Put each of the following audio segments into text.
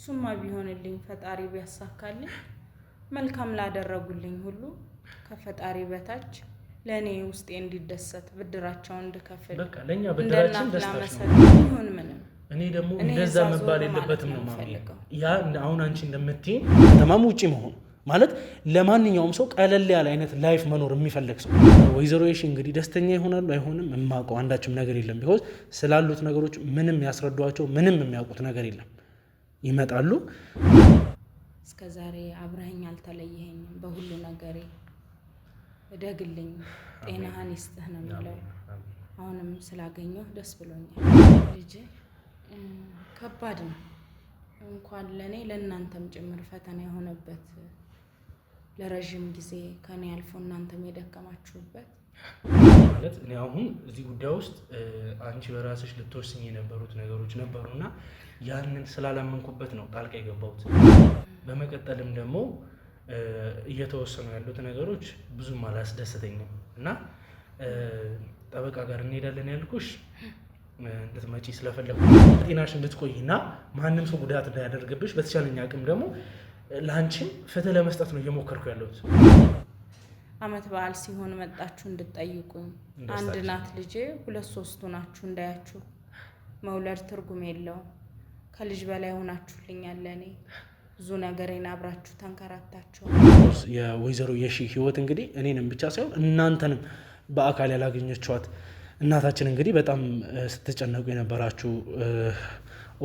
እሱማ ቢሆንልኝ ፈጣሪ ቢያሳካልኝ መልካም ላደረጉልኝ ሁሉ ከፈጣሪ በታች ለኔ ውስጤ እንዲደሰት ብድራቸውን እንድከፍል በቃ ለኛ ብድራችን ደስታሽ ነው ይሁን ምንም እኔ ደግሞ እንደዛ መባል የለበትም ነው ማሚ ያ አሁን አንቺ እንደምትይ ተማም ውጪ መሆን ማለት ለማንኛውም ሰው ቀለል ያለ አይነት ላይፍ መኖር የሚፈልግ ሰው ወይዘሮ የሺ እንግዲህ ደስተኛ ይሆናሉ አይሆንም የማውቀው አንዳችም ነገር የለም ቢሆን ስላሉት ነገሮች ምንም ያስረዷቸው ምንም የሚያውቁት ነገር የለም ይመጣሉ እስከዛሬ አብረኸኝ አልተለየኸኝም በሁሉ ነገሬ እደግልኝ ጤናህን ይስጥህ ነው የሚለው አሁንም ስላገኘሁ ደስ ብሎኛል ልጄ ከባድ ነው እንኳን ለኔ ለእናንተም ጭምር ፈተና የሆነበት ለረጅም ጊዜ ከኔ አልፎ እናንተም የደከማችሁበት ማለት እኔ አሁን እዚህ ጉዳይ ውስጥ አንቺ በራስሽ ልትወስኝ የነበሩት ነገሮች ነበሩና ያንን ስላላመንኩበት ነው ጣልቃ የገባሁት በመቀጠልም ደግሞ እየተወሰኑ ያሉት ነገሮች ብዙም አላስደስተኝም እና ጠበቃ ጋር እንሄዳለን ያልኩሽ እንድትመጪ ስለፈለኩ ጤናሽ እንድትቆይና ማንም ሰው ጉዳት እንዳያደርግብሽ በተቻለኝ አቅም ደግሞ ላንቺም ፍትህ ለመስጠት ነው እየሞከርኩ ያለሁት አመት በዓል ሲሆን መጣችሁ እንድትጠይቁኝ አንድ ናት ልጄ ሁለት ሶስቱ ናችሁ እንዳያችሁ መውለድ ትርጉም የለው ከልጅ በላይ ሆናችሁልኛል ለኔ ብዙ ነገሬን አብራችሁ ተንከራታችሁ የወይዘሮ የሺ ህይወት እንግዲህ እኔንም ብቻ ሳይሆን እናንተንም በአካል ያላገኘችኋት እናታችን እንግዲህ በጣም ስትጨነቁ የነበራችሁ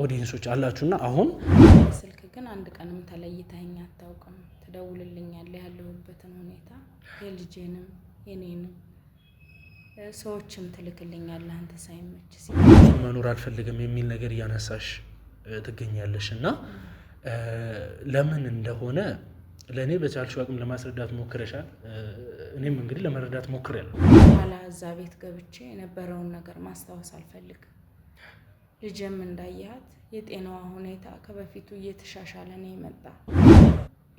ኦዲየንሶች አላችሁና አሁን ስልክ ግን አንድ ቀንም ተለይተኸኝ አታውቅም ትደውልልኛለህ ያለሁበትን ሁኔታ የልጄንም የኔንም ሰዎችም ትልክልኛለህ አንተ ሳይመች መኖር አልፈልግም የሚል ነገር እያነሳሽ ትገኛለሽ እና ለምን እንደሆነ ለኔ በቻልሽው አቅም ለማስረዳት ሞክረሻል እኔም እንግዲህ ለመረዳት ሞክሬያለሁ ኋላ እዛ ቤት ገብቼ የነበረውን ነገር ማስታወስ አልፈልግም ልጄም እንዳያት የጤናዋ ሁኔታ ከበፊቱ እየተሻሻለ ነው የመጣ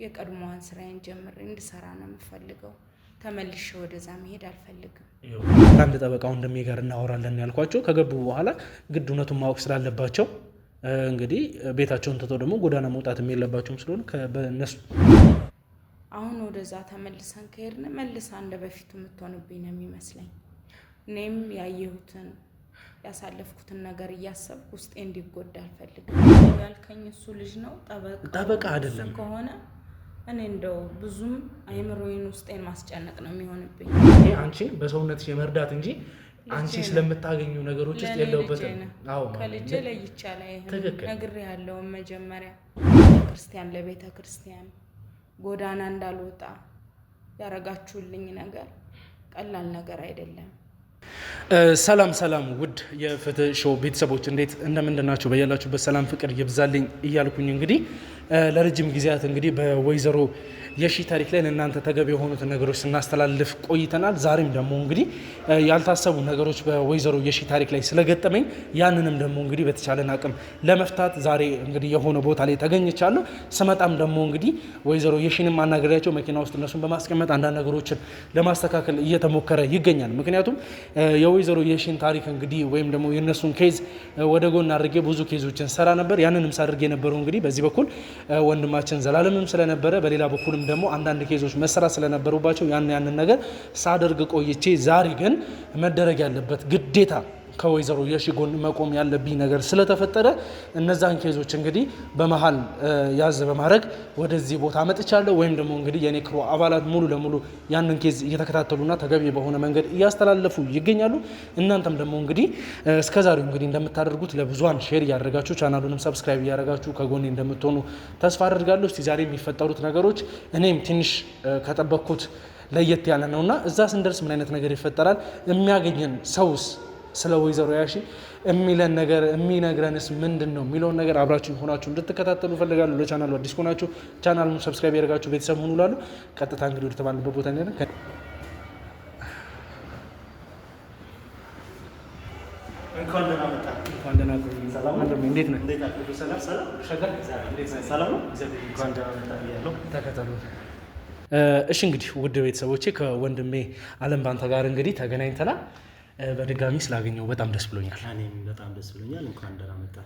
የቀድሞዋን ስራዬን ጀምሬ እንድሰራ ነው የምፈልገው ተመልሼ ወደዛ መሄድ አልፈልግም አንድ ጠበቃው እንደሚጋር እናወራለን ያልኳቸው ከገቡ በኋላ ግድ እውነቱን ማወቅ ስላለባቸው እንግዲህ ቤታቸውን ተተው ደግሞ ጎዳና መውጣት የሌለባቸውም ስለሆነ በእነሱ አሁን ወደዛ ተመልሰን ከሄድን መልሳ እንደ በፊቱ የምትሆንብኝ ነው የሚመስለኝ እኔም ያየሁትን ያሳለፍኩትን ነገር እያሰብኩ ውስጤ እንዲጎዳ አልፈልግም ያልከኝ እሱ ልጅ ነው ጠበቃ አይደለም ከሆነ እኔ እንደው ብዙም አይምሮዬን ውስጤን ማስጨነቅ ነው የሚሆንብኝ እኔ አንቺን በሰውነትሽ የመርዳት እንጂ አንቺ ስለምታገኙ ነገሮች ውስጥ ያለውበትን አዎ ከልጄ ለይቻለ ነግሬ ያለው መጀመሪያ ክርስቲያን ለቤተ ክርስቲያን ጎዳና እንዳልወጣ ያረጋችሁልኝ ነገር ቀላል ነገር አይደለም ሰላም ሰላም ውድ የፍትህ ሾው ቤተሰቦች እንዴት እንደምንድናችሁ በያላችሁበት ሰላም ፍቅር ይብዛልኝ እያልኩኝ እንግዲህ ለረጅም ጊዜያት እንግዲህ በወይዘሮ የሺ ታሪክ ላይ ለእናንተ ተገቢ የሆኑት ነገሮች ስናስተላልፍ ቆይተናል ዛሬም ደግሞ እንግዲህ ያልታሰቡ ነገሮች በወይዘሮ የሺ ታሪክ ላይ ስለገጠመኝ ያንንም ደግሞ እንግዲህ በተቻለን አቅም ለመፍታት ዛሬ እንግዲህ የሆነ ቦታ ላይ ተገኝቻለሁ ስመጣም ደግሞ እንግዲህ ወይዘሮ የሺንም አናገሪያቸው መኪና ውስጥ እነሱን በማስቀመጥ አንዳንድ ነገሮችን ለማስተካከል እየተሞከረ ይገኛል ምክንያቱም የወይዘሮ የሺን ታሪክ እንግዲህ ወይም ደግሞ የነሱን ኬዝ ወደ ጎን አድርጌ ብዙ ኬዞችን ሰራ ነበር ያንንም ሳድርጌ የነበረው እንግዲህ በዚህ በኩል ወንድማችን ዘላለምም ስለነበረ በሌላ በኩልም ደግሞ አንዳንድ ኬዞች መሰራት ስለነበሩባቸው ያንን ነገር ሳደርግ ቆይቼ ዛሬ ግን መደረግ ያለበት ግዴታ ከወይዘሮ የሺ ጎን መቆም ያለብኝ ነገር ስለተፈጠረ እነዛን ኬዞች እንግዲህ በመሃል ያዝ በማድረግ ወደዚህ ቦታ መጥቻለሁ ወይም ደግሞ እንግዲህ የኔ ክሮ አባላት ሙሉ ለሙሉ ያንን ኬዝ እየተከታተሉና ተገቢ በሆነ መንገድ እያስተላለፉ ይገኛሉ እናንተም ደግሞ እንግዲህ እስከዛሬው እንግዲህ እንደምታደርጉት ለብዙሃን ሼር ያደርጋችሁ ቻናሉንም ሰብስክራይብ ያደርጋችሁ ከጎኔ እንደምትሆኑ ተስፋ አደርጋለሁ እስቲ ዛሬ የሚፈጠሩት ነገሮች እኔም ትንሽ ከጠበቅኩት ለየት ያለ ነውና እዛ ስንደርስ ምን አይነት ነገር ይፈጠራል የሚያገኘን ሰውስ ስለ ወይዘሮ የሺ የሚለን ነገር የሚነግረንስ ምንድነው የሚለውን ነገር አብራችሁ ሆናችሁ እንድትከታተሉ ፈልጋለሁ ለቻናሉ አዲስ ሆናችሁ ቻናሉን ሰብስክራይብ ያደርጋችሁ ቤተሰብ ሁኑ ላሉ ቀጥታ እንግዲህ ወደ ተባለበት ቦታ እንሄዳለን እንኳን ደህና ቆይ ሰላም ነው እንዴት ነህ ሰላም ሸገር ሰላም ነው እንኳን ደህና መጣ ያለው ተከታተሉ እሺ እንግዲህ ውድ ቤተሰቦቼ ከወንድሜ አለም ባንተ ጋር እንግዲህ ተገናኝተናል በድጋሚ ስላገኘው በጣም ደስ ብሎኛል። እኔም በጣም ደስ ብሎኛል። እንኳን ደህና መጣ።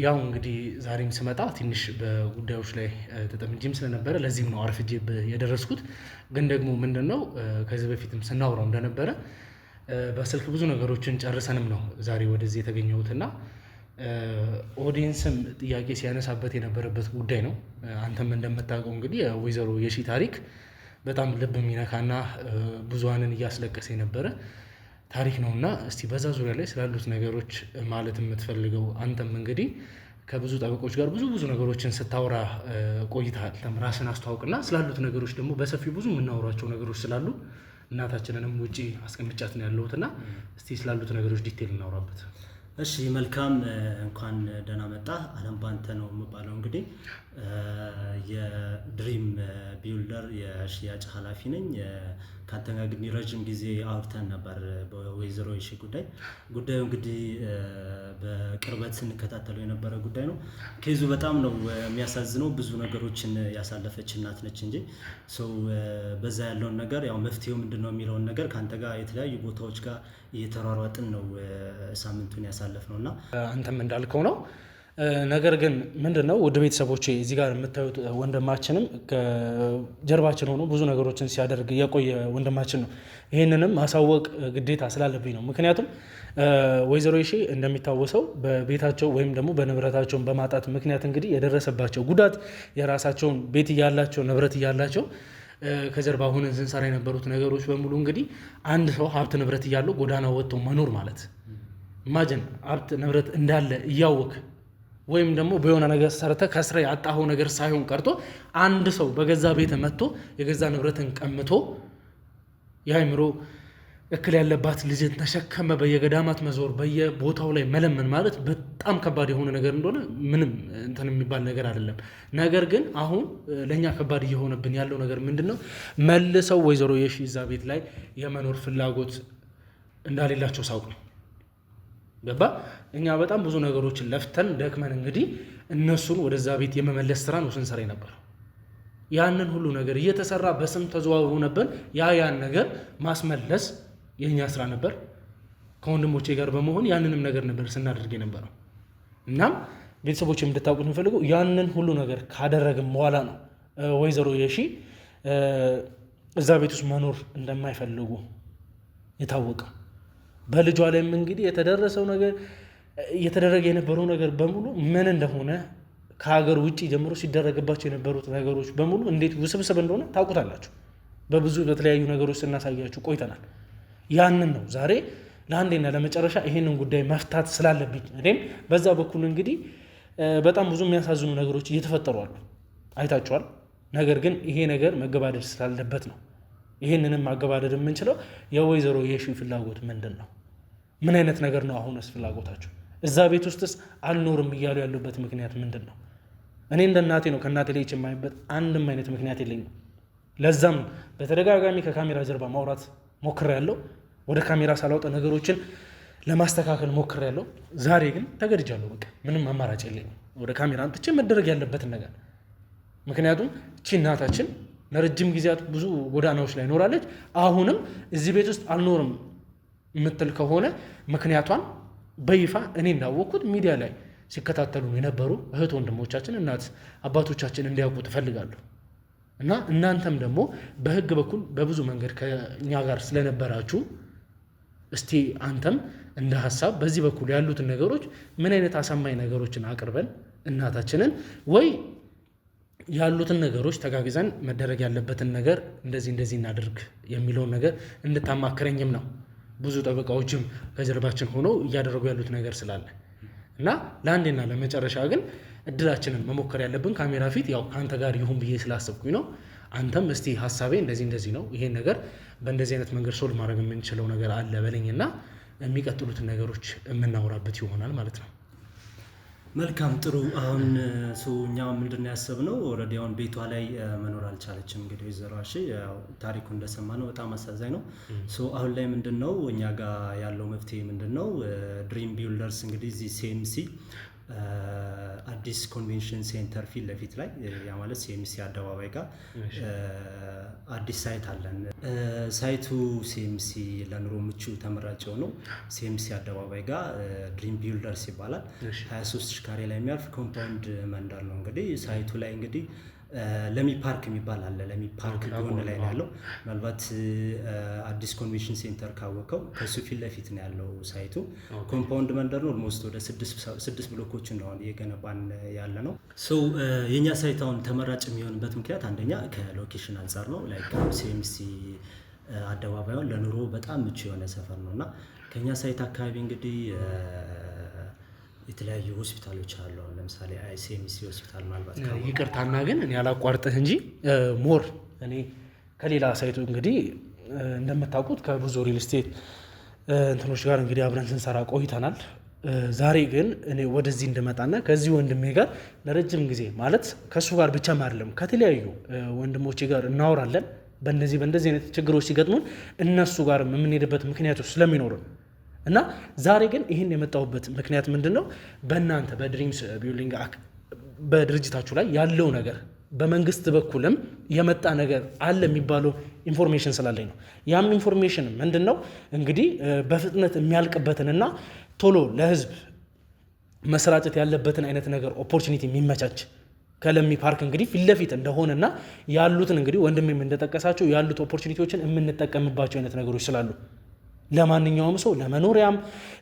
ያው እንግዲህ ዛሬም ስመጣ ትንሽ በጉዳዮች ላይ ተጠምጄም ስለነበረ ለዚህም ነው አርፍጄ የደረስኩት። ግን ደግሞ ምንድነው ከዚህ በፊትም ስናወራው እንደነበረ በስልክ ብዙ ነገሮችን ጨርሰንም ነው ዛሬ ወደዚህ የተገኘሁትና ኦዲየንስም ጥያቄ ሲያነሳበት የነበረበት ጉዳይ ነው። አንተም እንደምታውቀው እንግዲህ የወይዘሮ የሺ ታሪክ በጣም ልብ የሚነካና ብዙሃንን እያስለቀሰ የነበረ ታሪክ ነውና እስቲ በዛ ዙሪያ ላይ ስላሉት ነገሮች ማለት የምትፈልገው አንተም እንግዲህ ከብዙ ጠበቆች ጋር ብዙ ነገሮችን ስታወራ ቆይተሃል። ራስን አስተዋውቅና ስላሉት ነገሮች ደግሞ በሰፊው ብዙ የምናወራቸው ነገሮች ስላሉ እናታችንንም ውጪ አስቀምጫት ነው ያለሁትና እስቲ ስላሉት ነገሮች ዲቴል እናወራበት። እሺ መልካም፣ እንኳን ደህና መጣ። አለም ባንተ ነው የምባለው። እንግዲህ የድሪም ቢልደር የሽያጭ ኃላፊ ነኝ። ካንተ ጋር ግን ረጅም ጊዜ አውርተን ነበር በወይዘሮ የሺ ጉዳዩ እንግዲህ በቅርበት ስንከታተለው የነበረ ጉዳይ ነው። ኬዙ በጣም ነው የሚያሳዝነው። ብዙ ነገሮችን ያሳለፈች እናት ነች እንጂ ሰው በዛ ያለውን ነገር ያው መፍትሄው ምንድነው የሚለውን ነገር ካንተ ጋር የተለያዩ ቦታዎች ጋር እየተሯሯጥን ነው ሳምንቱን ያሳለፍነውና አንተም እንዳልከው ነው። ነገር ግን ምንድነው ውድ ቤተሰቦቼ እዚህ ጋር የምታዩት ወንድማችንም ከጀርባችን ሆኖ ብዙ ነገሮችን ሲያደርግ የቆየ ወንድማችን ነው። ይህንንም ማሳወቅ ግዴታ ስላለብኝ ነው። ምክንያቱም ወይዘሮ የሺ እንደሚታወሰው በቤታቸው ወይም ደግሞ በንብረታቸውን በማጣት ምክንያት እንግዲህ የደረሰባቸው ጉዳት የራሳቸውን ቤት እያላቸው ንብረት እያላቸው ከጀርባ ሆነን ስንሰራ የነበሩት ነገሮች በሙሉ እንግዲህ አንድ ሰው ሀብት ንብረት እያለው ጎዳና ወጥቶ መኖር ማለት ኢማጂን ሀብት ንብረት እንዳለ እያወቅ ወይም ደግሞ በሆነ ነገር ሰርተ ከስራ ያጣኸው ነገር ሳይሆን ቀርቶ አንድ ሰው በገዛ ቤት መጥቶ የገዛ ንብረትን ቀምቶ የአእምሮ እክል ያለባት ልጅን ተሸከመ በየገዳማት መዞር በየቦታው ላይ መለመን ማለት በጣም ከባድ የሆነ ነገር እንደሆነ ምንም እንትን የሚባል ነገር አይደለም። ነገር ግን አሁን ለኛ ከባድ እየሆነብን ያለው ነገር ምንድነው? መልሰው ወይዘሮ የሺ እዛ ቤት ላይ የመኖር ፍላጎት እንዳሌላቸው ሳውቅ ነው። ገባ? እኛ በጣም ብዙ ነገሮችን ለፍተን ደክመን እንግዲህ እነሱን ወደዛ ቤት የመመለስ ስራ ነው ስንሰራ ነበር። ያንን ሁሉ ነገር እየተሰራ በስም ተዘዋውሮ ነበር። ያን ነገር ማስመለስ የኛ ስራ ነበር። ከወንድሞቼ ጋር በመሆን ያንንም ነገር ነበር ስናደርግ የነበረው። እናም ቤተሰቦች እንድታውቁት የምፈልገው ያንን ሁሉ ነገር ካደረግን በኋላ ነው ወይዘሮ የሺ እዛ ቤት ውስጥ መኖር እንደማይፈልጉ የታወቀው። በልጇ ላይም እንግዲህ የተደረሰው ነገር እየተደረገ የነበረው ነገር በሙሉ ምን እንደሆነ ከሀገር ውጪ ጀምሮ ሲደረግባቸው የነበሩት ነገሮች በሙሉ እንዴት ውስብስብ እንደሆነ ታውቁታላችሁ። በብዙ በተለያዩ ነገሮች ስናሳያችሁ ቆይተናል። ያንን ነው ዛሬ ለአንዴና ለመጨረሻ ይሄንን ጉዳይ መፍታት ስላለብኝ እኔም በዛ በኩል እንግዲህ በጣም ብዙ የሚያሳዝኑ ነገሮች እየተፈጠሩ አሉ፣ አይታችኋል። ነገር ግን ይሄ ነገር መገባደድ ስላለበት ነው። ይሄንንም ማገባደድ የምንችለው የወይዘሮ የሺ ፍላጎት ምንድን ነው? ምን አይነት ነገር ነው አሁንስ ፍላጎታቸው? እዛ ቤት ውስጥስ አልኖርም እያሉ ያሉበት ምክንያት ምንድን ነው? እኔ እንደ እናቴ ነው ከእናቴ ላይ የማይበት አንድም አይነት ምክንያት የለኝም። ለዛም በተደጋጋሚ ከካሜራ ጀርባ ማውራት ሞክሬያለሁ። ወደ ካሜራ ሳላወጣ ነገሮችን ለማስተካከል ሞክሬያለሁ። ዛሬ ግን ተገድጃለሁ። በቃ ምንም አማራጭ የለኝም። ወደ ካሜራ አንጥቼ መደረግ ያለበትን ነገር ምክንያቱም እቺ እናታችን ለረጅም ጊዜያት ብዙ ጎዳናዎች ላይ ኖራለች። አሁንም እዚህ ቤት ውስጥ አልኖርም የምትል ከሆነ ምክንያቷን በይፋ እኔ እንዳወቅኩት ሚዲያ ላይ ሲከታተሉ የነበሩ እህት ወንድሞቻችን፣ እናት አባቶቻችን እንዲያውቁ ትፈልጋለሁ እና እናንተም ደግሞ በህግ በኩል በብዙ መንገድ ከኛ ጋር ስለነበራችሁ እስቲ አንተም እንደ ሀሳብ በዚህ በኩል ያሉትን ነገሮች ምን አይነት አሳማኝ ነገሮችን አቅርበን እናታችንን ወይ ያሉትን ነገሮች ተጋግዘን መደረግ ያለበትን ነገር እንደዚህ እናድርግ የሚለውን ነገር እንድታማክረኝም ነው። ብዙ ጠበቃዎችም ከጀርባችን ሆነው እያደረጉ ያሉት ነገር ስላለ እና ለአንዴና ለመጨረሻ ግን እድላችንን መሞከር ያለብን ካሜራ ፊት ያው ከአንተ ጋር ይሁን ብዬ ስላሰብኩኝ ነው። አንተም እስቲ ሀሳቤ እንደዚህ ነው፣ ይሄን ነገር በእንደዚህ አይነት መንገድ ሶልቭ ማድረግ የምንችለው ነገር አለ በለኝና የሚቀጥሉትን ነገሮች የምናወራበት ይሆናል ማለት ነው። መልካም ጥሩ። አሁን እኛ ምንድነው ያሰብነው ኦልሬዲ አሁን ቤቷ ላይ መኖር አልቻለችም። እንግዲህ ወይዘሮ የሺ ታሪኩ እንደሰማነው በጣም አሳዛኝ ነው። አሁን ላይ ምንድነው እኛ ጋር ያለው መፍትሄ ምንድነው? ድሪም ቢልደርስ እንግዲህ እዚህ ሲኤምሲ አዲስ ኮንቬንሽን ሴንተር ፊት ለፊት ላይ ያ ማለት ሲኤምሲ አደባባይ ጋር አዲስ ሳይት አለን። ሳይቱ ሲኤምሲ ለኑሮ ምቹ ተመራጭ ነው። ሲኤምሲ አደባባይ ጋር ድሪም ቢልደርስ ይባላል። 23 ካሬ ላይ የሚያርፍ ኮምፓውንድ መንደር ነው። እንግዲህ ሳይቱ ላይ እንግዲህ ለሚ ፓርክ የሚባል አለ። ለሚ ፓርክ ጎን ላይ ነው ያለው። ምናልባት አዲስ ኮንቬንሽን ሴንተር ካወቀው ከሱ ፊት ለፊት ነው ያለው ሳይቱ። ኮምፓውንድ መንደር ነው። ኦልሞስት ወደ 6 ብሎኮችን ነው እየገነባን ያለ ነው። የኛ ሳይት አሁን ተመራጭ የሚሆንበት ምክንያት አንደኛ ከሎኬሽን አንጻር ነው። ላይክ ሲኤምሲ አደባባዩን ለኑሮ በጣም ምቹ የሆነ ሰፈር ነው እና ከኛ ሳይት አካባቢ እንግዲህ የተለያዩ ሆስፒታሎች አሉ። ለምሳሌ አይሲኤምሲ ሆስፒታል ማለት ነው። ይቅርታና ግን እኔ አላቋርጥህ እንጂ ሞር እኔ ከሌላ ሳይቱ እንግዲህ እንደምታውቁት ከብዙ ሪል ስቴት እንትኖች ጋር እንግዲህ አብረን ስንሰራ ቆይተናል። ዛሬ ግን እኔ ወደዚህ እንድመጣና ከዚህ ወንድሜ ጋር ለረጅም ጊዜ ማለት ከሱ ጋር ብቻ አይደለም ከተለያዩ ወንድሞቼ ጋር እናወራለን። በእንደዚህ አይነት ችግሮች ሲገጥሙን እነሱ ጋር የምንሄድበት ምክንያቶች ስለሚኖሩን እና ዛሬ ግን ይህን የመጣሁበት ምክንያት ምንድን ነው? በእናንተ በድሪምስ ቢልዲንግ በድርጅታችሁ ላይ ያለው ነገር በመንግስት በኩልም የመጣ ነገር አለ የሚባለው ኢንፎርሜሽን ስላለኝ ነው። ያም ኢንፎርሜሽን ምንድን ነው እንግዲህ በፍጥነት የሚያልቅበትንና ቶሎ ለህዝብ መስራጨት ያለበትን አይነት ነገር ኦፖርቹኒቲ የሚመቻች ከለሚ ፓርክ እንግዲህ ፊት ለፊት እንደሆነና ያሉትን እንግዲህ ወንድሜም እንደጠቀሳቸው ያሉት ኦፖርቹኒቲዎችን የምንጠቀምባቸው አይነት ነገሮች ስላሉ ለማንኛውም ሰው ለመኖሪያም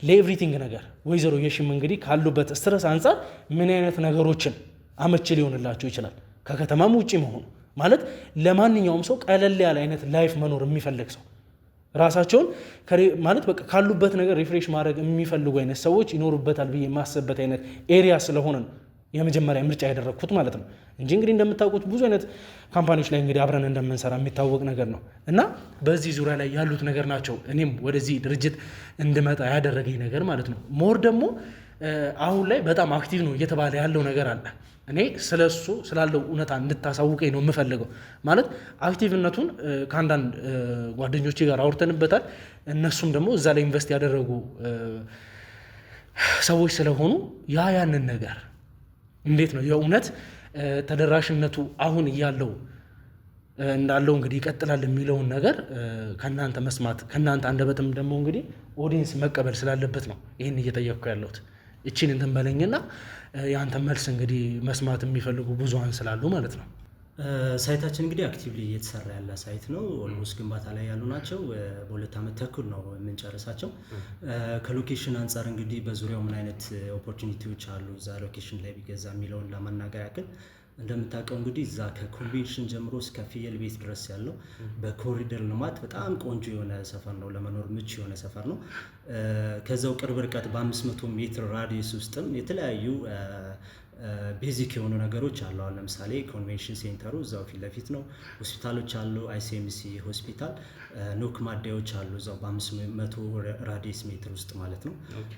ለኤቭሪቲንግ ነገር ወይዘሮ የሺም እንግዲህ ካሉበት ስትረስ አንጻር ምን አይነት ነገሮችን አመቺ ሊሆንላቸው ይችላል። ከከተማም ውጪ መሆኑ ማለት ለማንኛውም ሰው ቀለል ያለ አይነት ላይፍ መኖር የሚፈልግ ሰው ራሳቸውን ማለት በቃ ካሉበት ነገር ሪፍሬሽ ማድረግ የሚፈልጉ አይነት ሰዎች ይኖሩበታል ብዬ የማስብበት አይነት ኤሪያ ስለሆነ ነው የመጀመሪያ ምርጫ ያደረግኩት ማለት ነው እንጂ እንግዲህ እንደምታውቁት ብዙ አይነት ካምፓኒዎች ላይ እንግዲህ አብረን እንደምንሰራ የሚታወቅ ነገር ነው እና በዚህ ዙሪያ ላይ ያሉት ነገር ናቸው እኔም ወደዚህ ድርጅት እንድመጣ ያደረገኝ ነገር ማለት ነው። ሞር ደግሞ አሁን ላይ በጣም አክቲቭ ነው እየተባለ ያለው ነገር አለ። እኔ ስለሱ ስላለው እውነታ እንድታሳውቀኝ ነው የምፈልገው። ማለት አክቲቭነቱን ከአንዳንድ ጓደኞቼ ጋር አውርተንበታል። እነሱም ደግሞ እዛ ላይ ኢንቨስት ያደረጉ ሰዎች ስለሆኑ ያንን ነገር እንዴት ነው የእውነት ተደራሽነቱ አሁን እያለው እንዳለው እንግዲህ ይቀጥላል የሚለውን ነገር ከእናንተ መስማት ከእናንተ አንደበትም ደግሞ እንግዲህ ኦዲየንስ መቀበል ስላለበት ነው ይህን እየጠየቅኩ ያለሁት። እቺን እንትን በለኝና የአንተ መልስ እንግዲህ መስማት የሚፈልጉ ብዙሃን ስላሉ ማለት ነው። ሳይታችን እንግዲህ አክቲቭሊ እየተሰራ ያለ ሳይት ነው። ኦልሞስት ግንባታ ላይ ያሉ ናቸው። በ2 ዓመት ተኩል ነው የምንጨርሳቸው። ከሎኬሽን አንጻር እንግዲህ በዙሪያው ምን አይነት ኦፖርቹኒቲዎች አሉ እዛ ሎኬሽን ላይ ቢገዛ የሚለውን ለመናገር ያክል እንደምታውቀው እንግዲህ እዛ ከኮንቬንሽን ጀምሮ እስከ ፍየል ቤት ድረስ ያለው በኮሪደር ልማት በጣም ቆንጆ የሆነ ሰፈር ነው። ለመኖር ምቹ የሆነ ሰፈር ነው። ከዛው ቅርብ ርቀት በ500 ሜትር ራዲየስ ውስጥም የተለያዩ ቤዚክ የሆኑ ነገሮች አሉ። አሁን ለምሳሌ ኮንቬንሽን ሴንተሩ እዛው ፊት ለፊት ነው። ሆስፒታሎች አሉ። አይሲኤምሲ ሆስፒታል፣ ኖክ ማደያዎች አሉ እዛው በ500 ራዲየስ ሜትር ውስጥ ማለት ነው።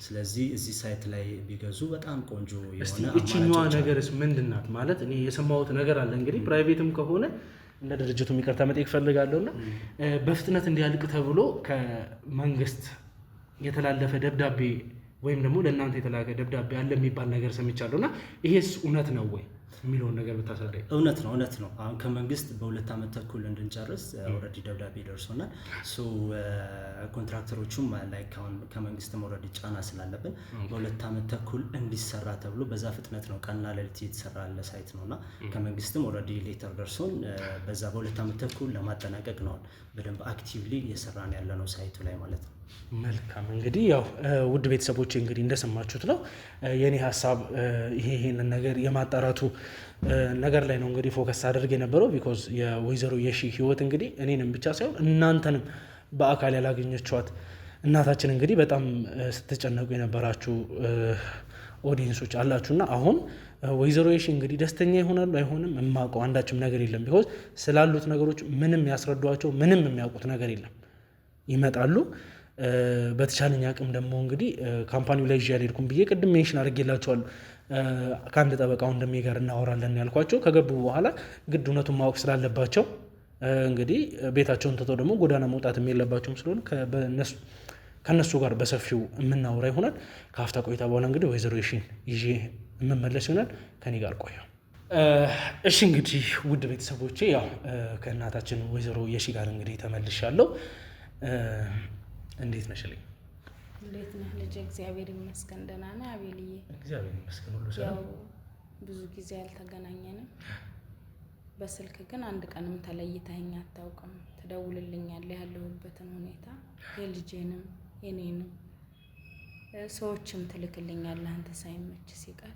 ስለዚህ እዚህ ሳይት ላይ ቢገዙ በጣም ቆንጆ የሆነ እቺኛዋ ነገርስ ምንድናት? ማለት እኔ የሰማሁት ነገር አለ እንግዲህ ፕራይቬትም ከሆነ እንደ ድርጅቱ ይቅርታ መጠየቅ ፈልጋለሁና በፍጥነት እንዲያልቅ ተብሎ ከመንግስት የተላለፈ ደብዳቤ ወይም ደግሞ ለእናንተ የተላከ ደብዳቤ አለ የሚባል ነገር ሰምቻለሁ እና ይሄስ እውነት ነው ወይ የሚለውን ነገር ብታሳደኝ። እውነት ነው። አሁን ከመንግስት በ2 ዓመት ተኩል እንድንጨርስ ኦልሬዲ ደብዳቤ ደርሶናል። ኮንትራክተሮቹም ላይክ አሁን ከመንግስትም ኦልሬዲ ጫና ስላለብን በ2 ዓመት ተኩል እንዲሰራ ተብሎ በዛ ፍጥነት ነው ቀንና ሌሊት እየተሰራ ያለ ሳይት ነውና ከመንግስትም ኦልሬዲ ሌተር ደርሶን በዛ በ2 ዓመት ተኩል ለማጠናቀቅ ነው በደንብ አክቲቭሊ እየሰራን ያለ ነው ሳይቱ ላይ ማለት ነው። መልካም እንግዲህ ያው ውድ ቤተሰቦች እንግዲህ እንደሰማችሁት ነው የኔ ሀሳብ ይሄንን ነገር የማጣራቱ ነገር ላይ ነው እንግዲህ ፎከስ አድርጌ የነበረው። ቢኮዝ የወይዘሮ የሺ ህይወት እንግዲህ እኔንም ብቻ ሳይሆን እናንተንም በአካል ያላገኘችዋት እናታችን እንግዲህ በጣም ስትጨነቁ የነበራችሁ ኦዲየንሶች አላችሁና አሁን ወይዘሮ የሺ እንግዲህ ደስተኛ ይሆናሉ አይሆንም የማውቀው አንዳችም ነገር የለም። ቢኮዝ ስላሉት ነገሮች ምንም ያስረዷቸው ምንም የሚያውቁት ነገር የለም። ይመጣሉ በተቻለኝ አቅም ደግሞ እንግዲህ ካምፓኒው ላይ ይዤ አልሄድኩም ብዬ ቅድም ሜንሽን አድርጌላቸዋለሁ። ከአንድ ጠበቃው እንደሚ ጋር እናወራለን ያልኳቸው ከገቡ በኋላ ግድ እውነቱን ማወቅ ስላለባቸው እንግዲህ ቤታቸውን ትተው ደግሞ ጎዳና መውጣት የሌለባቸውም ስለሆነ ከነሱ ጋር በሰፊው የምናወራ ይሆናል። ከአፍታ ቆይታ በኋላ እንግዲህ ወይዘሮ የሺን ይዤ የምመለስ ይሆናል። ከኔ ጋር ቆዩ። እሺ እንግዲህ ውድ ቤተሰቦቼ ያው ከእናታችን ወይዘሮ የሺ ጋር እንግዲህ ተመልሻለሁ። እንዴት ነሽልኝ? እንዴት ነህ ልጄ? እግዚአብሔር ይመስገን ደህና ነህ አቤልዬ? እግዚአብሔር ይመስገን ሁሉ ሰላም። ያው ብዙ ጊዜ አልተገናኘንም። በስልክ ግን አንድ ቀንም ተለይተኸኝ አታውቅም። ትደውልልኛለህ ያለሁበትን ሁኔታ የልጄንም የኔንም ሰዎችም ትልክልኛለህ አንተ ሳይመች ሲቀር።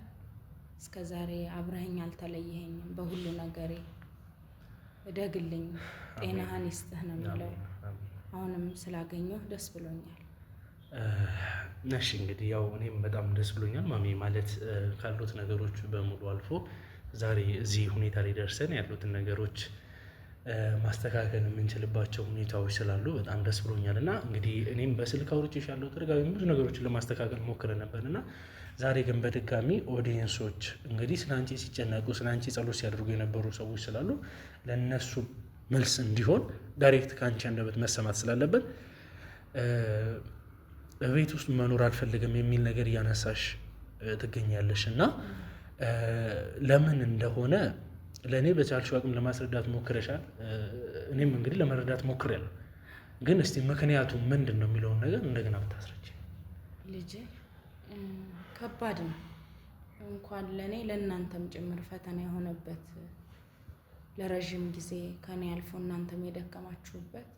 እስከ ዛሬ አብረኸኝ አልተለየኸኝም። በሁሉ ነገሬ እደግልኝ፣ ጤናህን ይስጥህ ነው የምለው። አሁንም ስላገኘሁ ደስ ብሎኛል። እሺ እንግዲህ ያው እኔም በጣም ደስ ብሎኛል ማሚ። ማለት ካሉት ነገሮች በሙሉ አልፎ ዛሬ እዚህ ሁኔታ ላይ ደርሰን ያሉትን ነገሮች ማስተካከል የምንችልባቸው ሁኔታዎች ስላሉ በጣም ደስ ብሎኛል። እና እንግዲህ እኔም በስልክ አውርቼሽ ያለው ተደጋጋሚ ብዙ ነገሮችን ለማስተካከል ሞክረን ነበር እና ዛሬ ግን በድጋሚ ኦዲየንሶች እንግዲህ ስለ አንቺ ሲጨነቁ ስለ አንቺ ጸሎት ሲያደርጉ የነበሩ ሰዎች ስላሉ ለእነሱ መልስ እንዲሆን ዳይሬክት ከአንቺ አንደበት መሰማት ስላለበት ቤት ውስጥ መኖር አልፈልግም የሚል ነገር እያነሳሽ ትገኛለሽ እና ለምን እንደሆነ ለእኔ በቻልሽው አቅም ለማስረዳት ሞክረሻል። እኔም እንግዲህ ለመረዳት ሞክሬያለሁ። ግን እስቲ ምክንያቱ ምንድን ነው የሚለውን ነገር እንደገና ብታስረጅ። ልጄ ከባድ ነው፣ እንኳን ለእኔ ለእናንተም ጭምር ፈተና የሆነበት ለረዥም ጊዜ ከኔ አልፎ እናንተም የደከማችሁበት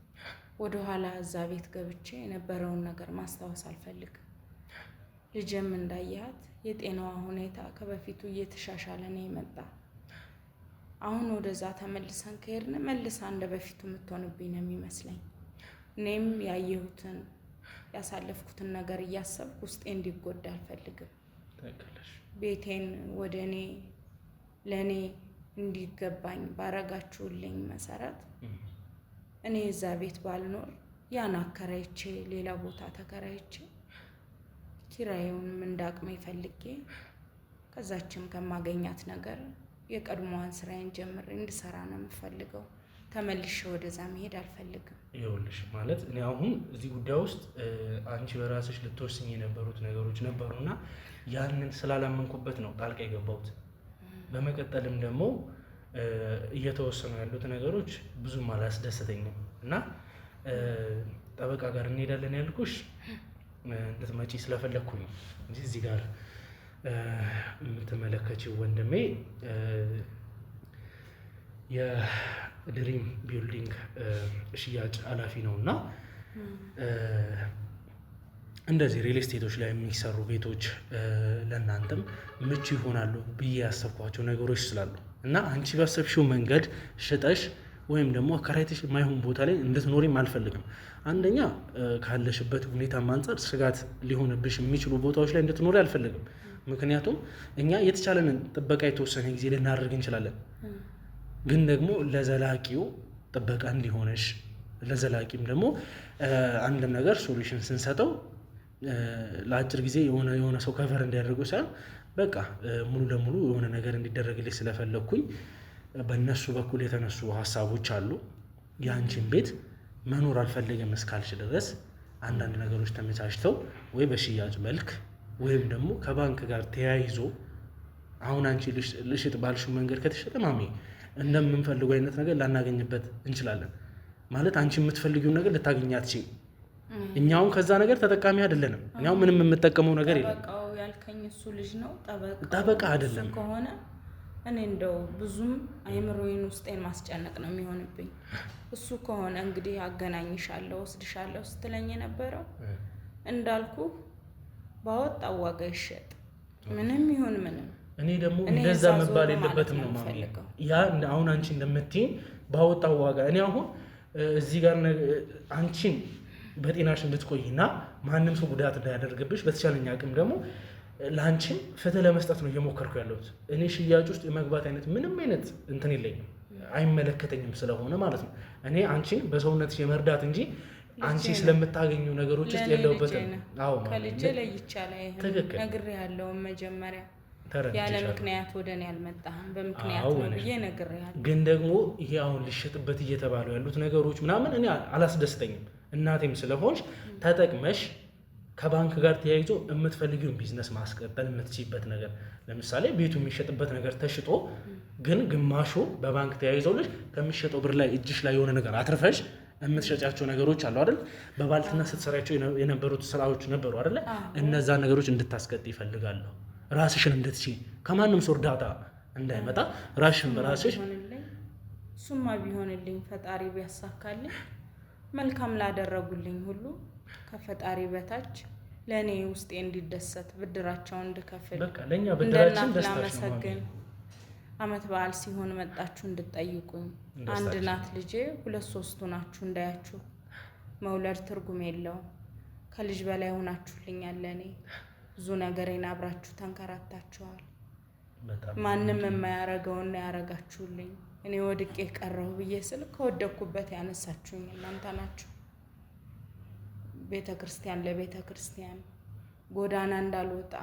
ወደኋላ እዛ ቤት ገብቼ የነበረውን ነገር ማስታወስ አልፈልግም። ልጄም እንዳያት የጤናዋ ሁኔታ ከበፊቱ እየተሻሻለ ነው የመጣ። አሁን ወደዛ ተመልሰን ከሄድን መልሳ እንደ በፊቱ የምትሆንብኝ ነው የሚመስለኝ። እኔም ያየሁትን ያሳለፍኩትን ነገር እያሰብኩ ውስጤ እንዲጎዳ አልፈልግም። ቤቴን ወደ እኔ ለእኔ እንዲገባኝ ባረጋችሁልኝ መሰረት እኔ እዛ ቤት ባልኖር ያን አከራይቼ ሌላ ቦታ ተከራይቼ ኪራዩንም እንዳቅሜ ፈልጌ ከዛችም ከማገኛት ነገር የቀድሞዋን ስራዬን ጀምሬ እንድሰራ ነው የምፈልገው። ተመልሼ ወደዛ መሄድ አልፈልግም። ይኸውልሽ ማለት እኔ አሁን እዚህ ጉዳይ ውስጥ አንቺ በራስሽ ልትወስኝ የነበሩት ነገሮች ነበሩና ያንን ስላላመንኩበት ነው ጣልቃ የገባሁት። በመቀጠልም ደግሞ እየተወሰኑ ያሉት ነገሮች ብዙም አላስደሰተኝም እና ጠበቃ ጋር እንሄዳለን ያልኩሽ እንድትመጪ ስለፈለግኩኝ ነው እንጂ እዚህ ጋር የምትመለከችው ወንድሜ የድሪም ቢልዲንግ ሽያጭ ኃላፊ ነው እና እንደዚህ ሪል ስቴቶች ላይ የሚሰሩ ቤቶች ለእናንተም ምቹ ይሆናሉ ብዬ ያሰብኳቸው ነገሮች ስላሉ እና አንቺ ባሰብሽው መንገድ ሽጠሽ ወይም ደግሞ አከራይተሽ የማይሆን ቦታ ላይ እንድትኖሪም አልፈልግም። አንደኛ ካለሽበት ሁኔታ አንጻር ስጋት ሊሆንብሽ የሚችሉ ቦታዎች ላይ እንድትኖሪ አልፈልግም። ምክንያቱም እኛ የተቻለንን ጥበቃ የተወሰነ ጊዜ ልናደርግ እንችላለን፣ ግን ደግሞ ለዘላቂው ጥበቃ እንዲሆነሽ ለዘላቂም ደግሞ አንድም ነገር ሶሉሽን ስንሰጠው ለአጭር ጊዜ የሆነ ሰው ከቨር እንዲያደርገው ሳይሆን በቃ ሙሉ ለሙሉ የሆነ ነገር እንዲደረግልኝ ስለፈለግኩኝ በእነሱ በኩል የተነሱ ሀሳቦች አሉ። የአንቺን ቤት መኖር አልፈልግም እስካልሽ ድረስ አንዳንድ ነገሮች ተመቻችተው ወይ በሽያጭ መልክ ወይም ደግሞ ከባንክ ጋር ተያይዞ አሁን አንቺ ልሽጥ ባልሽው መንገድ ከተሸጠ ማሚ እንደምንፈልገው አይነት ነገር ላናገኝበት እንችላለን። ማለት አንቺ የምትፈልጊውን ነገር ልታገኝ አትችይም። እኛውም ከዛ ነገር ተጠቃሚ አይደለንም። እኛው ምንም የምጠቀመው ነገር የለም። ጠበቃው ያልከኝ እሱ ልጅ ነው ጠበቃ አይደለም ከሆነ እኔ እንደው ብዙም አይምሮዬን ውስጤን ማስጨነቅ ነው የሚሆንብኝ። እሱ ከሆነ እንግዲህ አገናኝሻለሁ ወስድሻለሁ ስትለኝ የነበረው እንዳልኩ ባወጣው ዋጋ ይሸጥ ምንም ይሁን ምንም። እኔ ደግሞ እንደዛ መባል የለበትም ነው ማሚ። ያ አሁን አንቺ እንደምትይኝ ባወጣው ዋጋ እኔ አሁን እዚህ ጋር አንቺን በጤናሽ እንድትቆይና ማንም ሰው ጉዳት እንዳያደርግብሽ በተቻለኝ አቅም ደግሞ ለአንቺን ፍትህ ለመስጠት ነው እየሞከርኩ ያለሁት። እኔ ሽያጭ ውስጥ የመግባት አይነት ምንም አይነት እንትን የለኝም፣ አይመለከተኝም ስለሆነ ማለት ነው። እኔ አንቺን በሰውነትሽ የመርዳት እንጂ አንቺ ስለምታገኙ ነገሮች ውስጥ የለውበትም። አዎ ከልጄ ለይቻለህ ነግሬሃለሁ። መጀመሪያ ያለ ምክንያት ወደ እኔ አልመጣህም፣ በምክንያት ነው ብዬ ነግሬሃለሁ። ግን ደግሞ ይሄ አሁን ሊሸጥበት እየተባሉ ያሉት ነገሮች ምናምን እኔ አላስደስተኝም። እናቴም ስለሆንሽ ተጠቅመሽ ከባንክ ጋር ተያይዞ የምትፈልጊውን ቢዝነስ ማስቀጠል የምትችይበት ነገር ለምሳሌ ቤቱ የሚሸጥበት ነገር ተሽጦ ግን ግማሹ በባንክ ተያይዘውልሽ ከሚሸጠው ብር ላይ እጅሽ ላይ የሆነ ነገር አትርፈሽ የምትሸጫቸው ነገሮች አሉ አይደል? በባልትና ስትሰራቸው የነበሩት ስራዎች ነበሩ አይደል? እነዛ ነገሮች እንድታስቀጥ ይፈልጋለሁ። ራስሽን እንድትችይ ከማንም ሰው እርዳታ እንዳይመጣ ራስሽን በራስሽ እሱማ ቢሆንልኝ ፈጣሪ ቢያሳካልኝ መልካም ላደረጉልኝ ሁሉ ከፈጣሪ በታች ለእኔ ውስጤ እንዲደሰት ብድራቸውን እንድከፍል በቃ ለእኛ ብድራችን ደስታችን ላመሰግን አመት በዓል ሲሆን መጣችሁ እንድጠይቁኝ አንድ ናት ልጄ 2-3 ናችሁ እንዳያችሁ መውለድ ትርጉም የለውም። ከልጅ በላይ ሆናችሁልኛል። ለእኔ ብዙ ነገሬን አብራችሁ ተንከራታችኋል። ማንም የማያረገውና ያረጋችሁልኝ እኔ ወድቄ ቀረሁ ብዬ ስል ከወደኩበት ያነሳችሁኝ እናንተ ናችሁ። ቤተ ክርስቲያን ለቤተ ክርስቲያን ጎዳና እንዳልወጣ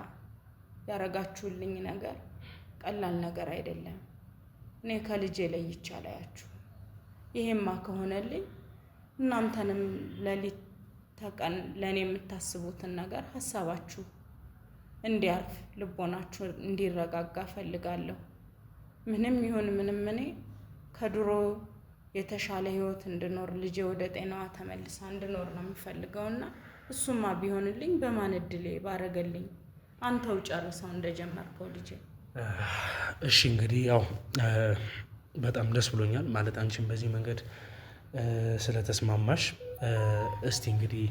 ያረጋችሁልኝ ነገር ቀላል ነገር አይደለም። እኔ ከልጄ ለይቼ አላያችሁ። ይሄማ ከሆነልኝ እናንተንም ለሊት ተቀን ለኔ የምታስቡትን ነገር ሐሳባችሁ እንዲያርፍ ልቦናችሁ እንዲረጋጋ ፈልጋለሁ። ምንም ይሁን ምንም እኔ ከድሮ የተሻለ ህይወት እንድኖር ልጄ ወደ ጤናዋ ተመልሳ እንድኖር ነው የምፈልገውና እሱማ ቢሆንልኝ በማን እድሌ ባረገልኝ። አንተው ጨርሰው እንደጀመርከው ልጄ። እሺ እንግዲህ ያው በጣም ደስ ብሎኛል ማለት አንቺን በዚህ መንገድ ስለተስማማሽ። እስቲ እንግዲህ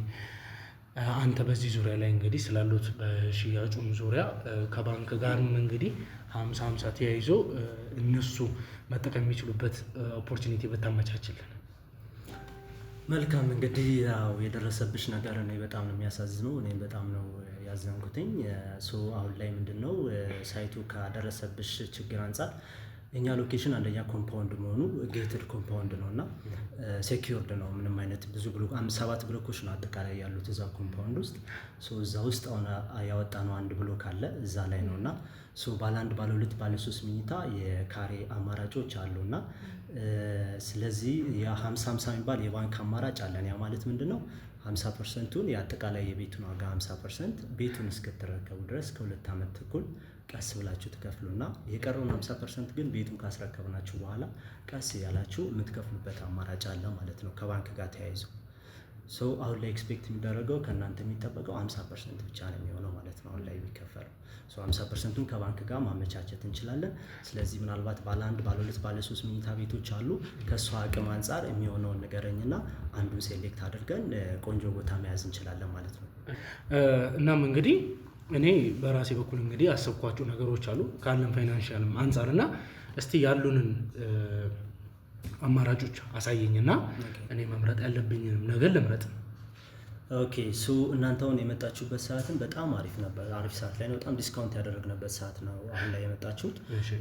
አንተ በዚህ ዙሪያ ላይ እንግዲህ ስላሉት በሽያጩም ዙሪያ ከባንክ ጋርም እንግዲህ 50-50 ተያይዞ እነሱ መጠቀም የሚችሉበት ኦፖርቹኒቲ ብታመቻችልን። መልካም እንግዲህ ያው የደረሰብሽ ነገር እኔ በጣም ነው የሚያሳዝነው። እኔ በጣም ነው ያዘንኩትኝ። አሁን ላይ ምንድነው ሳይቱ ካደረሰብሽ ችግር አንጻር እኛ ሎኬሽን አንደኛ ኮምፓውንድ መሆኑ ጌትድ ኮምፓውንድ ነው እና ሴኪዩርድ ነው። ምንም አይነት ብዙ ብሎክ 7 ብሎኮች ነው አጠቃላይ ያሉት እዛ ኮምፓውንድ ውስጥ። እዛ ውስጥ አሁን ያወጣነው አንድ ብሎክ አለ እዛ ላይ ነው እና ባለ 1 ባለ 2 ባለ 3 መኝታ የካሬ አማራጮች አሉና ስለዚህ የ50-50 የሚባል የባንክ አማራጭ አለን። ያ ማለት ምንድነው 50%ቱን የአጠቃላይ የቤቱን ዋጋ 50% ቤቱን እስክትረከቡ ድረስ ከ2 ዓመት ተኩል ቀስ ብላችሁ ትከፍሉና የቀረውን 50% ግን ቤቱን ካስረከብናችሁ በኋላ ቀስ ያላችሁ የምትከፍሉበት አማራጭ አለ ማለት ነው ከባንክ ጋር ተያይዞ። አሁን ላይ ኤክስፔክት የሚደረገው ከእናንተ የሚጠበቀው 50% ብቻ ነው የሚሆነው ማለት ነው አሁን ላይ የሚከፈለው። 50%ቱን ከባንክ ጋር ማመቻቸት እንችላለን። ስለዚህ ምናልባት ባለ 1 ባለ 2 ባለ 3 መኝታ ቤቶች አሉ። ከእሷ አቅም አንጻር የሚሆነውን ንገረኝና አንዱን ሴሌክት አድርገን ቆንጆ ቦታ መያዝ እንችላለን ማለት ነው። እናም እንግዲህ እኔ በራሴ በኩል እንግዲህ ያሰብኳቸው ነገሮች አሉ ካለን ፋይናንሻል አንጻር እና እስቲ ያሉንን አማራጮች አሳየኝና እኔ መምረጥ ያለብኝንም ነገር ልምረጥ። ኦኬ እናንተ አሁን የመጣችሁበት ሰዓትን በጣም አሪፍ ነበር። አሪፍ ሰዓት ላይ ነው። በጣም ዲስካውንት ያደረግንበት ሰዓት ነው አሁን ላይ የመጣችሁት።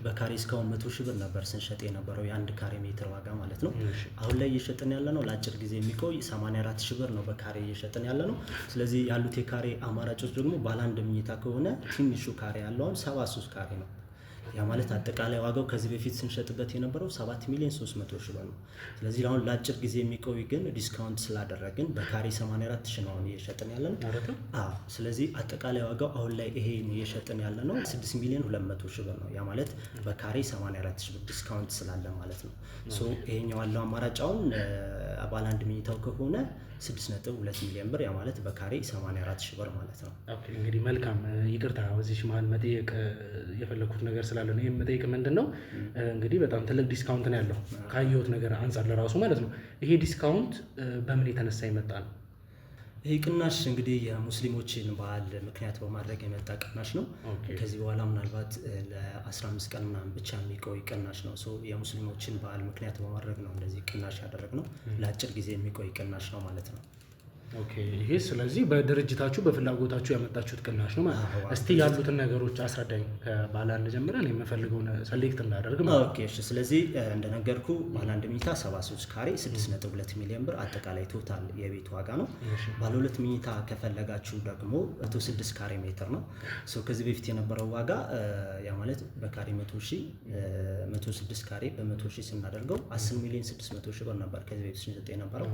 በካሬ እስካሁን 100 ሺህ ብር ነበር ስንሸጥ የነበረው የ1 ካሬ ሜትር ዋጋ ማለት ነው። አሁን ላይ እየሸጥን ያለ ነው ለአጭር ጊዜ የሚቆይ 84 ሺህ ብር ነው በካሬ እየሸጥን ያለ ነው። ስለዚህ ያሉት የካሬ አማራጮች ደግሞ ባለ 1 መኝታ ከሆነ ትንሹ ካሬ ያለው 73 ካሬ ነው። ያ ማለት አጠቃላይ ዋጋው ከዚህ በፊት ስንሸጥበት የነበረው 7,300,000 ብር ነው። ስለዚህ አሁን ለአጭር ጊዜ የሚቆይ ግን ዲስካውንት ስላደረግን በካሬ 84 ሺህ ነው እየሸጥን ያለነው። ስለዚህ አጠቃላይ ዋጋው አሁን ላይ ይሄን እየሸጥን ያለነው 6,200,000 ብር ነው። ያ ማለት በካሬ 84 ሺህ ብር ዲስካውንት ስላለ ማለት ነው። ይሄኛው ያለው አማራጫውን ባለ 1 መኝታው ከሆነ 6.2 ሚሊዮን ብር ያ ማለት በካሬ 84 ሺህ ብር ማለት ነው። ኦኬ እንግዲህ መልካም ይቅርታ በዚህ መሀል መጠየቅ የፈለኩት ነገር ስላለ ነው። ይሄን መጠየቅ ምንድነው እንግዲህ በጣም ትልቅ ዲስካውንት ነው ያለው ካየሁት ነገር አንፃር ለራሱ ማለት ነው። ይሄ ዲስካውንት በምን የተነሳ ይመጣ ነው? ይሄ ቅናሽ እንግዲህ የሙስሊሞችን በዓል ምክንያት በማድረግ የመጣ ቅናሽ ነው። ከዚህ በኋላ ምናልባት ለ15 ቀን ምናምን ብቻ የሚቆይ ቅናሽ ነው። የሙስሊሞችን በዓል ምክንያት በማድረግ ነው እንደዚህ ቅናሽ ያደረግነው። ለአጭር ጊዜ የሚቆይ ቅናሽ ነው ማለት ነው። ኦኬ ይሄ ስለዚህ በድርጅታችሁ በፍላጎታችሁ ያመጣችሁት ቅናሽ ነው ማለት ነው። እስቲ ያሉትን ነገሮች አስረዳኝ ከባለ አንድ ጀምረን የምፈልገውን ሰሌክት እንዳደርግ ማለት ኦኬ እሺ ስለዚህ እንደነገርኩ ባለ አንድ መኝታ 73 ካሬ 6.2 ሚሊዮን ብር አጠቃላይ ቶታል የቤት ዋጋ ነው። ባለ ሁለት መኝታ ከፈለጋችሁ ደግሞ 106 ካሬ ሜትር ነው። ከዚህ በፊት የነበረው ዋጋ ያ ማለት በካሬ 106 ካሬ በ100,000 ስናደርገው 10 ሚሊዮን 600 ሺህ ብር ነበር ከዚህ በፊት ስንሰጥ የነበረው።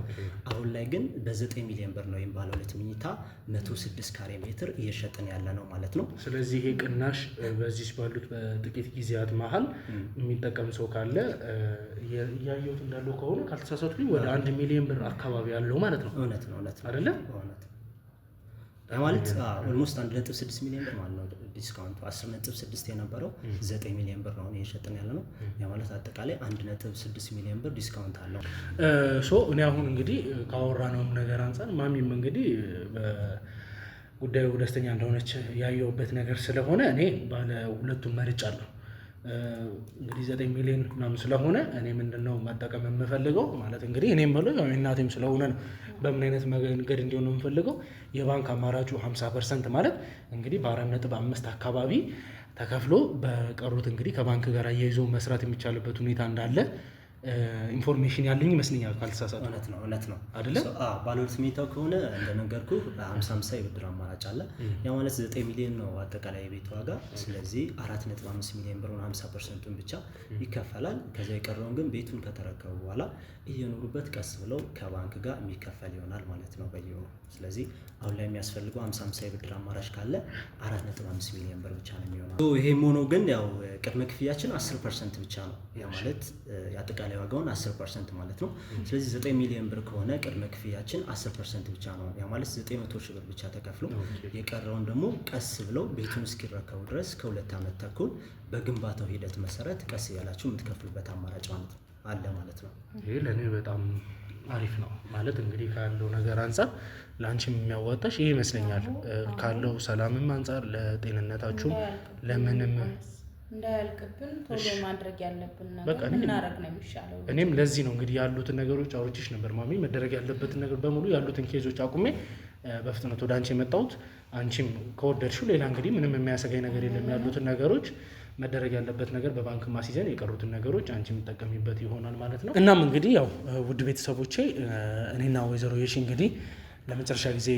አሁን ላይ ግን በ9 ሚሊዮን ብር ነው ባለ ሁለት መኝታ 106 ካሬ ሜትር እየሸጥን ያለ ነው ማለት ነው። ስለዚህ ይሄ ቅናሽ በዚህ ባሉት በጥቂት ጊዜያት መሀል የሚጠቀም ሰው ካለ እያየሁት እንዳለው ከሆነ ካልተሳሳትኩኝ ወደ 1 ሚሊዮን ብር አካባቢ ያለው ማለት ነው። እውነት ነው አይደለ? ማለት ኦልሞስት 1.6 ሚሊዮን ብር ማለት ነው። ዲስካውንቱ 10.6 የነበረው 9 ሚሊዮን ብር ነው እየሸጥን ያለ ነው። ያ ማለት አጠቃላይ 1.6 ሚሊዮን ብር ዲስካውንት አለው። እኔ አሁን እንግዲህ ካወራነው ነገር አንፃር ማሚም እንግዲህ በጉዳዩ ደስተኛ እንደሆነች ያየሁበት ነገር ስለሆነ እኔ ባለ ሁለቱም መርጫለሁ። እንግዲህ 9 ሚሊዮን ምናምን ስለሆነ እኔ ምንድነው መጠቀም የምፈልገው ማለት እንግዲህ እኔም ብለው ያው እናቴም ስለሆነ ነው በምን አይነት መንገድ እንዲሆን ነው የምፈልገው። የባንክ አማራጩ 50% ማለት እንግዲህ በ4.5 አካባቢ ተከፍሎ በቀሩት እንግዲህ ከባንክ ጋር አያይዞ መስራት የሚቻልበት ሁኔታ እንዳለ ኢንፎርሜሽን ያለኝ ይመስለኛል ካልተሳሳተ። እውነት ነው አይደለ? ባለ ሁለት መኝታው ከሆነ እንደነገርኩ 50 የብድር አማራጭ አለ። ያ ማለት 9 ሚሊዮን ነው አጠቃላይ የቤት ዋጋ። ስለዚህ 4.5 ሚሊዮን ብሩን 50%ን ብቻ ይከፈላል። ከዛ የቀረውን ግን ቤቱን ከተረከቡ በኋላ እየኖሩበት ቀስ ብለው ከባንክ ጋር የሚከፈል ይሆናል ማለት ነው በየወሩ። ስለዚህ አሁን ላይ የሚያስፈልገው 50 የብድር አማራጭ ካለ 4.5 ሚሊዮን ብር ብቻ ነው የሚሆነው። ይሄም ሆኖ ግን ያው ቅድመ ክፍያችን 10% ብቻ ነው። ያ ማለት የአጠቃላይ ዋጋውን 10% ማለት ነው። ስለዚህ 9 ሚሊዮን ብር ከሆነ ቅድመ ክፍያችን 10% ብቻ ነው። ያ ማለት 900 ሺህ ብር ብቻ ተከፍሎ የቀረውን ደግሞ ቀስ ብለው ቤቱን እስኪረከቡ ድረስ ከ2 ዓመት ተኩል በግንባታው ሂደት መሰረት ቀስ እያላችሁ የምትከፍሉበት አማራጭ ማለት ነው አለ ማለት ነው። ይሄ ለእኔ በጣም አሪፍ ነው ማለት እንግዲህ ካለው ነገር አንፃር ለአንቺም የሚያዋጣሽ ይሄ ይመስለኛል። ካለው ሰላምም አንፃር ለጤንነታችሁም ለምንም እንዳያልቅብን ቶሎ ማድረግ ያለብን ነገር እናረግ ነው የሚሻለው። እኔም ለዚህ ነው እንግዲህ ያሉትን ነገሮች አውርቼሽ ነበር ማሚ። መደረግ ያለበትን ነገር በሙሉ ያሉትን ኬዞች አቁሜ በፍጥነት ወደ አንቺ የመጣሁት። አንቺም ከወደድሽው ሌላ እንግዲህ ምንም የሚያሰጋኝ ነገር የለም። ያሉትን ነገሮች መደረግ ያለበት ነገር በባንክ ማስይዘን የቀሩትን ነገሮች አንቺ የምጠቀሚበት ይሆናል ማለት ነው። እናም እንግዲህ ያው ውድ ቤተሰቦቼ እኔና ወይዘሮ የሺ እንግዲህ ለመጨረሻ ጊዜ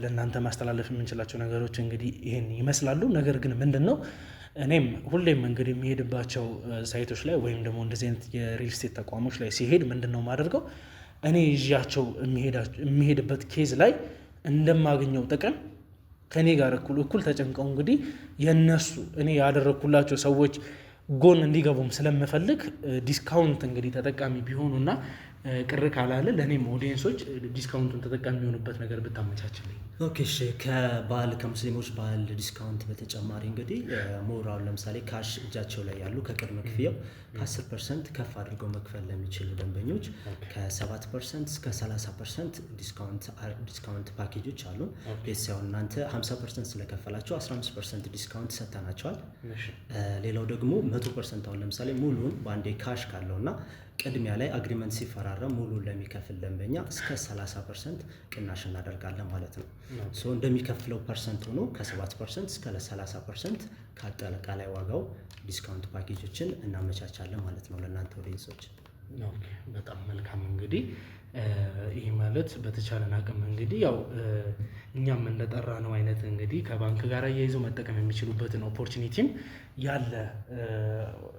ለእናንተ ማስተላለፍ የምንችላቸው ነገሮች እንግዲህ ይሄን ይመስላሉ። ነገር ግን ምንድን ነው እኔም ሁሌም እንግዲህ የሚሄድባቸው ሳይቶች ላይ ወይም ደግሞ እንደዚህ አይነት የሪል ስቴት ተቋሞች ላይ ሲሄድ ምንድን ነው የማደርገው እኔ ይዣቸው የሚሄድበት ኬዝ ላይ እንደማገኘው ጥቅም ከኔ ጋር እኩል ተጨንቀው እንግዲህ የነሱ እኔ ያደረኩላቸው ሰዎች ጎን እንዲገቡም ስለምፈልግ ዲስካውንት እንግዲህ ተጠቃሚ ቢሆኑና ቅር ካላለ ለእኔም ኦዲየንሶች ዲስካውንቱን ተጠቃሚ የሚሆኑበት ነገር ብታመቻችልኝ። ኦኬ እሺ። ከሙስሊሞች ባህል ዲስካውንት በተጨማሪ እንግዲህ ሞራል ለምሳሌ ካሽ እጃቸው ላይ ያሉ ከቅድመ ክፍያው ከ10% ከፍ አድርገው መክፈል ለሚችሉ ደንበኞች ከ7% እስከ 30% ዲስካውንት ፓኬጆች አሉ። ለምሳሌ እናንተ 50% ስለከፈላችሁ 15% ዲስካውንት ሰጥተናቸዋል። ሌላው ደግሞ 100% አሁን ለምሳሌ ሙሉን በአንዴ ካሽ ካለውና ቅድሚያ ላይ አግሪመንት ሲፈራረም ሙሉን ለሚከፍል ደንበኛ እስከ 30% ቅናሽ እናደርጋለን ማለት ነው። እንደሚከፍለው ፐርሰንት ሆኖ ከ7% እስከ 30% ከአጠቃላይ ዋጋው ዲስካውንት ፓኬጆችን እናመቻቻለን ማለት ነው ለእናንተ ኦዲየንሶች። ኦኬ በጣም መልካም። እንግዲህ ይህ ማለት በተቻለን አቅም እንግዲህ ያው እኛም እንደጠራ ነው አይነት እንግዲህ ከባንክ ጋር እያይዘው መጠቀም የሚችሉበትን ኦፖርቹኒቲም ያለ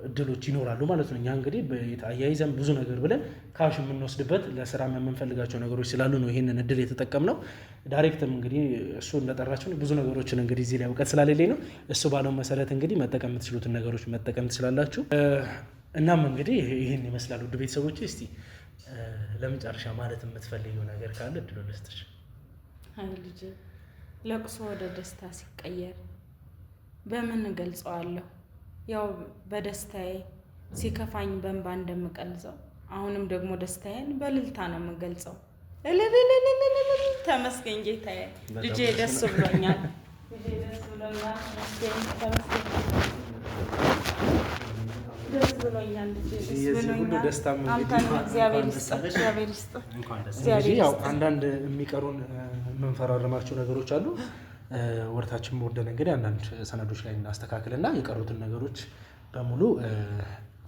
እድሎች ይኖራሉ ማለት ነው። እኛ እንግዲህ አያይዘን ብዙ ነገር ብለን ካሽ የምንወስድበት ለስራ የምንፈልጋቸው ነገሮች ስላሉ ነው ይሄንን እድል የተጠቀምነው። ዳይሬክትም እንግዲህ እሱ እንደጠራቸው ብዙ ነገሮችን እንግዲህ እዚህ ላይ እውቀት ስላሌለኝ ነው። እሱ ባለው መሰረት እንግዲህ መጠቀም የምትችሉትን ነገሮች መጠቀም ትችላላችሁ። እናም እንግዲህ ይህን ይመስላል ውድ ቤተሰቦች። እስቲ ለመጨረሻ ማለት የምትፈልጊው ነገር ካለ እድሉ ልስጥሽ። አይ ልጄ፣ ለቅሶ ወደ ደስታ ሲቀየር በምን እገልጸዋለሁ? ያው በደስታዬ ሲከፋኝ በእንባ እንደምቀልጸው አሁንም ደግሞ ደስታዬን በእልልታ ነው የምገልጸው። ተመስገን ጌታዬ። ልጄ ደስ ብሎኛል። ደስ ብሎኛል። አንዳንድ የሚቀሩን የምንፈራረማቸው ነገሮች አሉ። ወደታችን ወርደን እንግዲህ አንዳንድ ሰነዶች ላይ እናስተካክልና የቀሩትን ነገሮች በሙሉ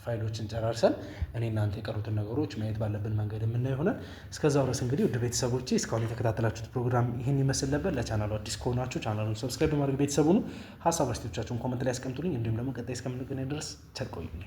ፋይሎችን ጨራርሰን እኔ እናንተ የቀሩትን ነገሮች ማየት ባለብን መንገድ የምናየው ይሆናል። እስከዛው ድረስ እንግዲህ ውድ ቤተሰቦቼ እስካሁን የተከታተላችሁት ፕሮግራም ይህን ይመስል ነበር። ለቻናሉ አዲስ ከሆናችሁ ቻናሉን ሰብስክራይብ በማድረግ ቤተሰቡ ነው። ሀሳብ አስተያየቶቻችሁን ኮመንት ላይ ያስቀምጡልኝ። እንዲሁም ደግሞ ቀጣይ እስከምንገናኝ ድረስ ቸር ቆዩልኝ።